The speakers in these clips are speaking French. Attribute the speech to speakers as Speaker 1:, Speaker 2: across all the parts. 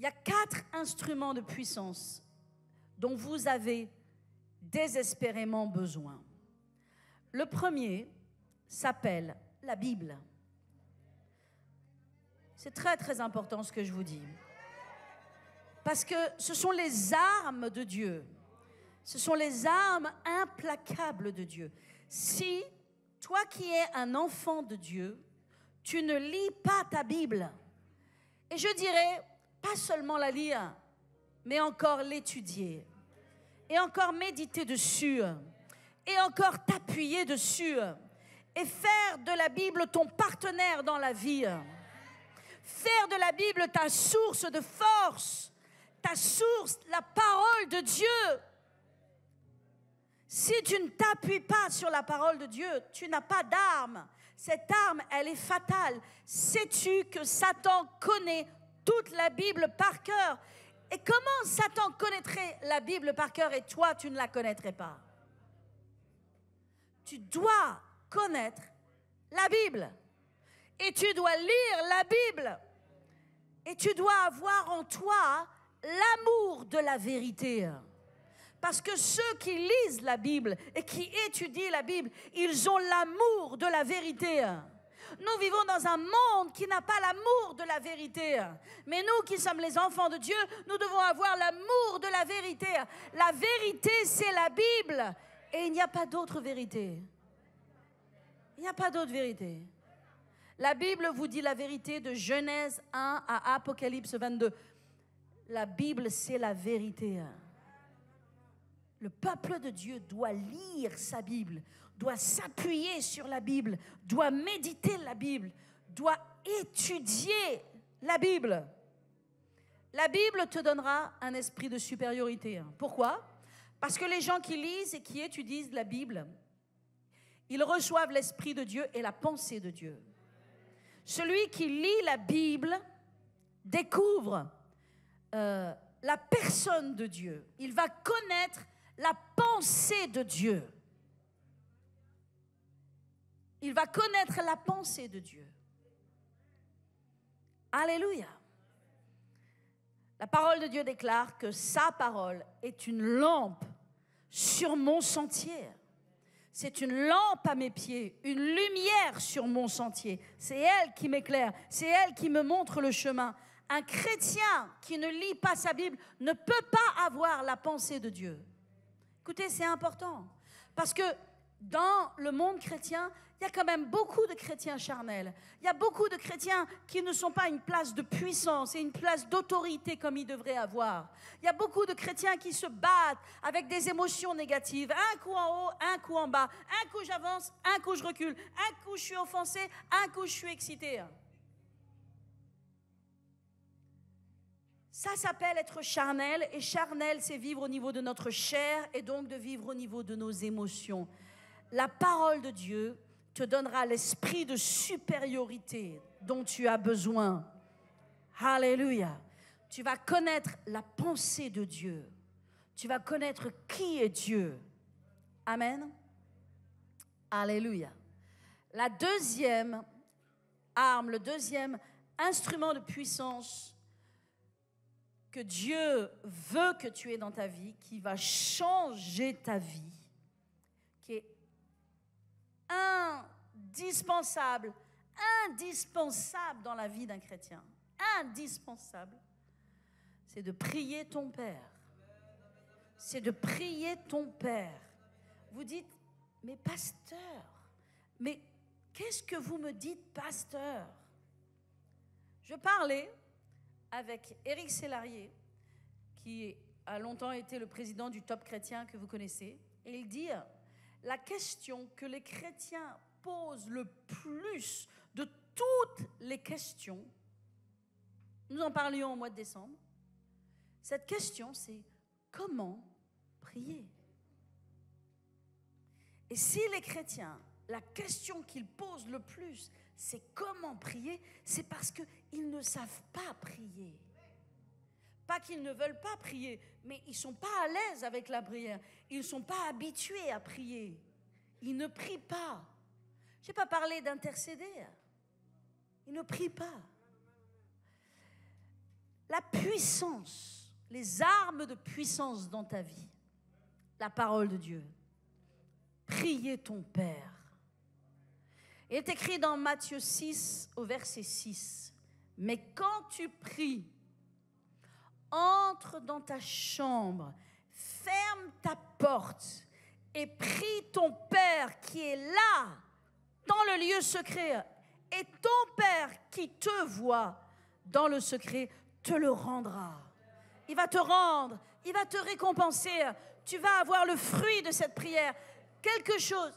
Speaker 1: Il y a 4 instruments de puissance dont vous avez désespérément besoin. Le premier s'appelle la Bible. C'est très très important ce que je vous dis. Parce que ce sont les armes de Dieu. Ce sont les armes implacables de Dieu. Si toi qui es un enfant de Dieu, tu ne lis pas ta Bible, et je dirais, pas seulement la lire, mais encore l'étudier, et encore méditer dessus, et encore t'appuyer dessus, et faire de la Bible ton partenaire dans la vie. Faire de la Bible ta source de force, ta source, la parole de Dieu. Si tu ne t'appuies pas sur la parole de Dieu, tu n'as pas d'arme. Cette arme, elle est fatale. Sais-tu que Satan connaît toute la Bible par cœur? Et comment Satan connaîtrait la Bible par cœur et toi, tu ne la connaîtrais pas? Tu dois connaître la Bible. Et tu dois lire la Bible. Et tu dois avoir en toi l'amour de la vérité. Parce que ceux qui lisent la Bible et qui étudient la Bible, ils ont l'amour de la vérité. Nous vivons dans un monde qui n'a pas l'amour de la vérité. Mais nous qui sommes les enfants de Dieu, nous devons avoir l'amour de la vérité. La vérité, c'est la Bible. Et il n'y a pas d'autre vérité. Il n'y a pas d'autre vérité. La Bible vous dit la vérité de Genèse 1 à Apocalypse 22. La Bible, c'est la vérité. Le peuple de Dieu doit lire sa Bible, doit s'appuyer sur la Bible, doit méditer la Bible, doit étudier la Bible. La Bible te donnera un esprit de supériorité. Pourquoi? Parce que les gens qui lisent et qui étudient la Bible, ils reçoivent l'Esprit de Dieu et la pensée de Dieu. Celui qui lit la Bible découvre la personne de Dieu. Il va connaître la pensée de Dieu. Il va connaître la pensée de Dieu. Alléluia. La parole de Dieu déclare que sa parole est une lampe sur mon sentier. C'est une lampe à mes pieds, une lumière sur mon sentier. C'est elle qui m'éclaire, c'est elle qui me montre le chemin. Un chrétien qui ne lit pas sa Bible ne peut pas avoir la pensée de Dieu. Écoutez, c'est important. Parce que dans le monde chrétien, il y a quand même beaucoup de chrétiens charnels. Il y a beaucoup de chrétiens qui ne sont pas une place de puissance et une place d'autorité comme ils devraient avoir. Il y a beaucoup de chrétiens qui se battent avec des émotions négatives. Un coup en haut, un coup en bas. Un coup j'avance, un coup je recule. Un coup je suis offensé, un coup je suis excité. Ça s'appelle être charnel, et charnel, c'est vivre au niveau de notre chair et donc de vivre au niveau de nos émotions. La parole de Dieu te donnera l'esprit de supériorité dont tu as besoin. Alléluia. Tu vas connaître la pensée de Dieu. Tu vas connaître qui est Dieu. Amen. Alléluia. La deuxième arme, le deuxième instrument de puissance que Dieu veut que tu aies dans ta vie, qui va changer ta vie, qui est indispensable dans la vie d'un chrétien, indispensable, c'est de prier ton Père. C'est de prier ton Père. Vous dites, mais pasteur, mais qu'est-ce que vous me dites, pasteur? Je parlais avec Éric Sellarié, qui a longtemps été le président du Top Chrétien que vous connaissez, et il dit, la question que les chrétiens posent le plus de toutes les questions, nous en parlions au mois de décembre, cette question c'est comment prier? Et si les chrétiens, la question qu'ils posent le plus, c'est comment prier, c'est parce qu'ils ne savent pas prier. Pas qu'ils ne veulent pas prier, mais ils ne sont pas à l'aise avec la prière. Ils ne sont pas habitués à prier. Ils ne prient pas. Je n'ai pas parlé d'intercéder. Ils ne prient pas. La puissance, les armes de puissance dans ta vie, la parole de Dieu. Prier ton Père. Il est écrit dans Matthieu 6 au verset 6. Mais quand tu pries, entre dans ta chambre, ferme ta porte et prie ton Père qui est là, dans le lieu secret. Et ton Père qui te voit dans le secret te le rendra. Il va te rendre, il va te récompenser. Tu vas avoir le fruit de cette prière. Quelque chose.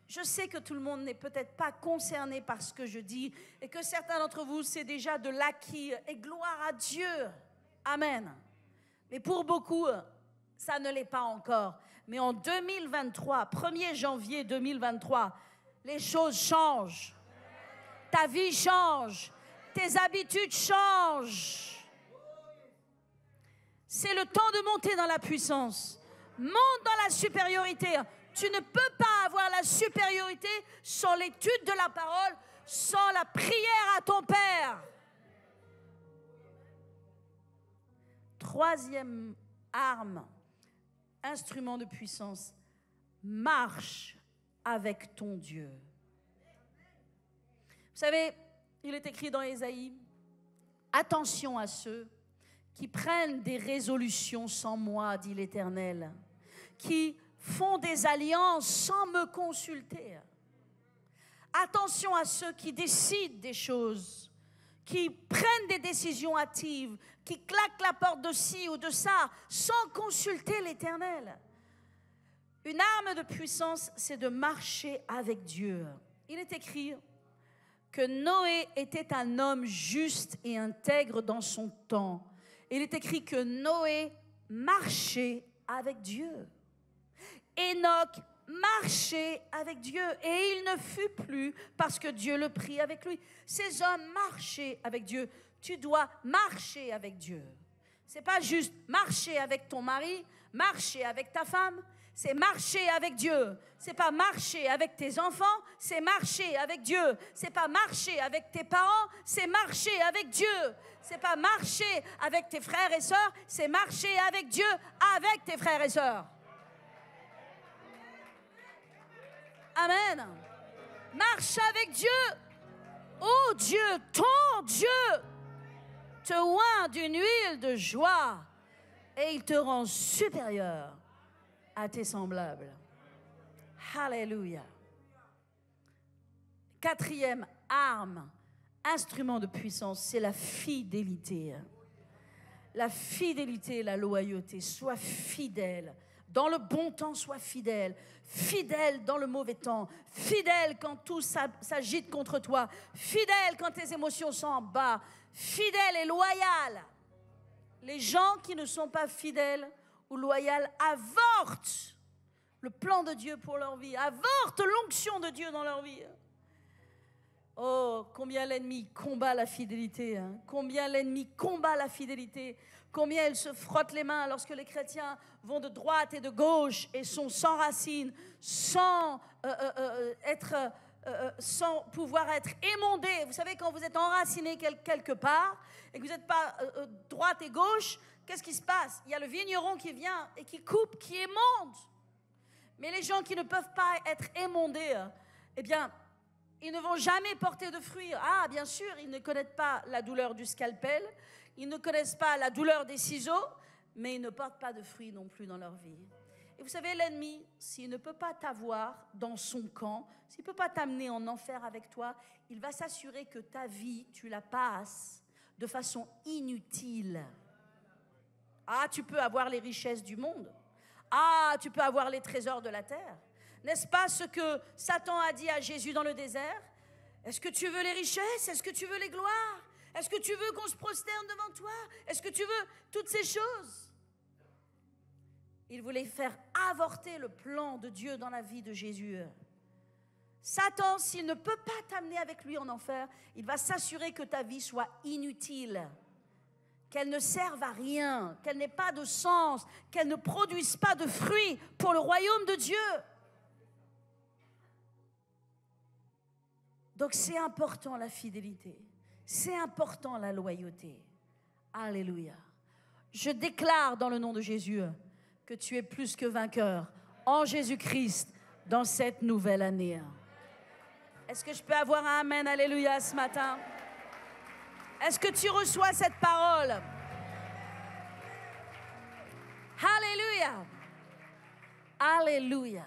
Speaker 1: Je sais que tout le monde n'est peut-être pas concerné par ce que je dis et que certains d'entre vous, c'est déjà de l'acquis. Et gloire à Dieu. Amen. Mais pour beaucoup, ça ne l'est pas encore. Mais en 2023, 1er janvier 2023, les choses changent. Ta vie change. Tes habitudes changent. C'est le temps de monter dans la puissance. Monte dans la supériorité. Tu ne peux pas avoir la supériorité sans l'étude de la parole, sans la prière à ton Père. Troisième arme, instrument de puissance, marche avec ton Dieu. Vous savez, il est écrit dans Ésaïe, attention à ceux qui prennent des résolutions sans moi, dit l'Éternel, qui font des alliances sans me consulter. Attention à ceux qui décident des choses, qui prennent des décisions hâtives, qui claquent la porte de ci ou de ça, sans consulter l'Éternel. Une arme de puissance, c'est de marcher avec Dieu. Il est écrit que Noé était un homme juste et intègre dans son temps. Il est écrit que Noé marchait avec Dieu. Enoch marchait avec Dieu et il ne fut plus parce que Dieu le prit avec lui. Ces hommes marchaient avec Dieu. Tu dois marcher avec Dieu. C'est pas juste marcher avec ton mari, marcher avec ta femme. C'est marcher avec Dieu. C'est pas marcher avec tes enfants, c'est marcher avec Dieu. C'est pas marcher avec tes parents, c'est marcher avec Dieu. C'est pas marcher avec tes frères et sœurs, c'est marcher avec Dieu, avec tes frères et sœurs. Amen. Marche avec Dieu. Oh Dieu, ton Dieu te oint d'une huile de joie et il te rend supérieur à tes semblables. Alléluia. Quatrième arme, instrument de puissance, c'est la fidélité. La fidélité et la loyauté. Sois fidèle. Dans le bon temps, sois fidèle. Fidèle dans le mauvais temps. Fidèle quand tout s'agite contre toi. Fidèle quand tes émotions sont en bas. Fidèle et loyal. Les gens qui ne sont pas fidèles ou loyaux avortent le plan de Dieu pour leur vie. Avortent l'onction de Dieu dans leur vie. Oh, combien l'ennemi combat la fidélité. Hein? Combien l'ennemi combat la fidélité. Combien il se frotte les mains lorsque les chrétiens vont de droite et de gauche et sont sans racines, sans pouvoir être émondés. Vous savez, quand vous êtes enraciné quelque part et que vous n'êtes pas droite et gauche, qu'est-ce qui se passe? Il y a le vigneron qui vient et qui coupe, qui émonde. Mais les gens qui ne peuvent pas être émondés, eh bien, ils ne vont jamais porter de fruits. Ah, bien sûr, ils ne connaissent pas la douleur du scalpel, ils ne connaissent pas la douleur des ciseaux, mais ils ne portent pas de fruits non plus dans leur vie. Et vous savez, l'ennemi, s'il ne peut pas t'avoir dans son camp, s'il ne peut pas t'amener en enfer avec toi, il va s'assurer que ta vie, tu la passes de façon inutile. Ah, tu peux avoir les richesses du monde. Ah, tu peux avoir les trésors de la terre. N'est-ce pas ce que Satan a dit à Jésus dans le désert? Est-ce que tu veux les richesses? Est-ce que tu veux les gloires? Est-ce que tu veux qu'on se prosterne devant toi? Est-ce que tu veux toutes ces choses? Il voulait faire avorter le plan de Dieu dans la vie de Jésus. Satan, s'il ne peut pas t'amener avec lui en enfer, il va s'assurer que ta vie soit inutile, qu'elle ne serve à rien, qu'elle n'ait pas de sens, qu'elle ne produise pas de fruits pour le royaume de Dieu. Donc c'est important la fidélité, c'est important la loyauté. Alléluia. Je déclare dans le nom de Jésus que tu es plus que vainqueur en Jésus-Christ dans cette nouvelle année. Est-ce que je peux avoir un amen, alléluia, ce matin? Est-ce que tu reçois cette parole? Alléluia. Alléluia.